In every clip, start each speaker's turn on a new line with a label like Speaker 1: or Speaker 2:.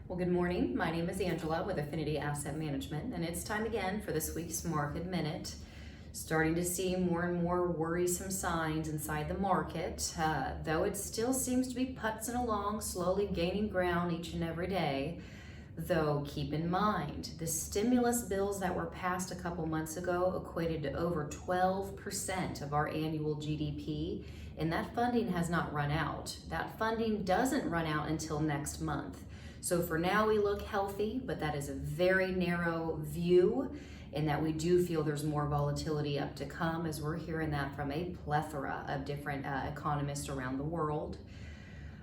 Speaker 1: Well, good morning. My name is Angela with Affinity Asset Management, and it's time again for this week's Market Minute. Starting to see more and more worrisome signs inside the market, though it still seems to be putzing along, slowly gaining ground each and every day. Though keep in mind, the stimulus bills that were passed a couple months ago equated to over 12% of our annual GDP, and that funding has not run out. That funding doesn't run out until next month. So for now we look healthy, but that is a very narrow view, and that we do feel there's more volatility up to come, as we're hearing that from a plethora of different economists around the world.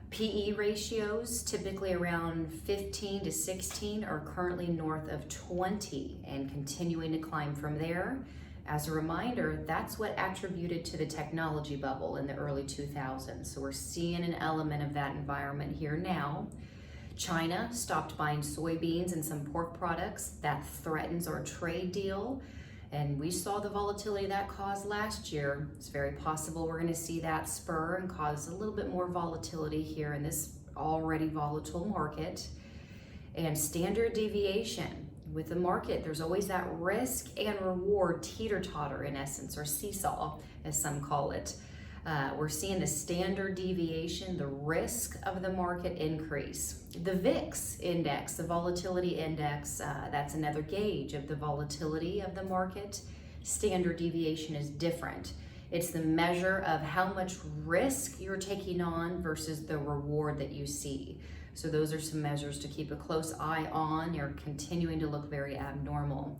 Speaker 1: PE ratios, typically around 15 to 16, are currently north of 20 and continuing to climb from there. As a reminder, that's what attributed to the technology bubble in the early 2000s. So we're seeing an element of that environment here now. China stopped buying soybeans and some pork products. That threatens our trade deal. And we saw the volatility that caused last year. It's very possible we're going to see that spur and cause a little bit more volatility here in this already volatile market. And standard deviation. With the market, there's always that risk and reward teeter-totter, in essence, or seesaw, as some call it. We're seeing the standard deviation, the risk of the market increase. The VIX index, the volatility index, that's another gauge of the volatility of the market. Standard deviation is different. It's the measure of how much risk you're taking on versus the reward that you see. So those are some measures to keep a close eye on. They're continuing to look very abnormal.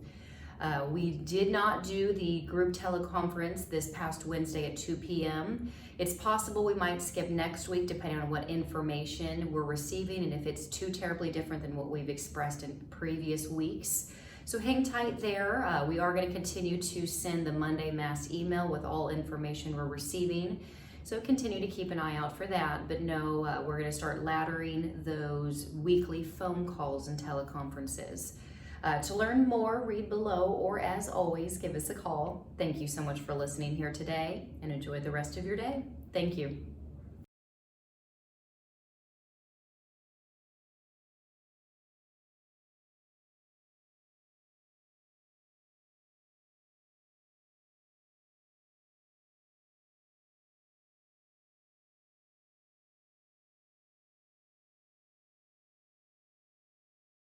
Speaker 1: We did not do the group teleconference this past Wednesday at 2 p.m. It's possible we might skip next week depending on what information we're receiving and if it's too terribly different than what we've expressed in previous weeks. So hang tight there. We are going to continue to send the Monday mass email with all information we're receiving. So continue to keep an eye out for that, but no, we're going to start laddering those weekly phone calls and teleconferences. To learn more, read below, or as always, give us a call. Thank you so much for listening here today, and enjoy the rest of your day. Thank you.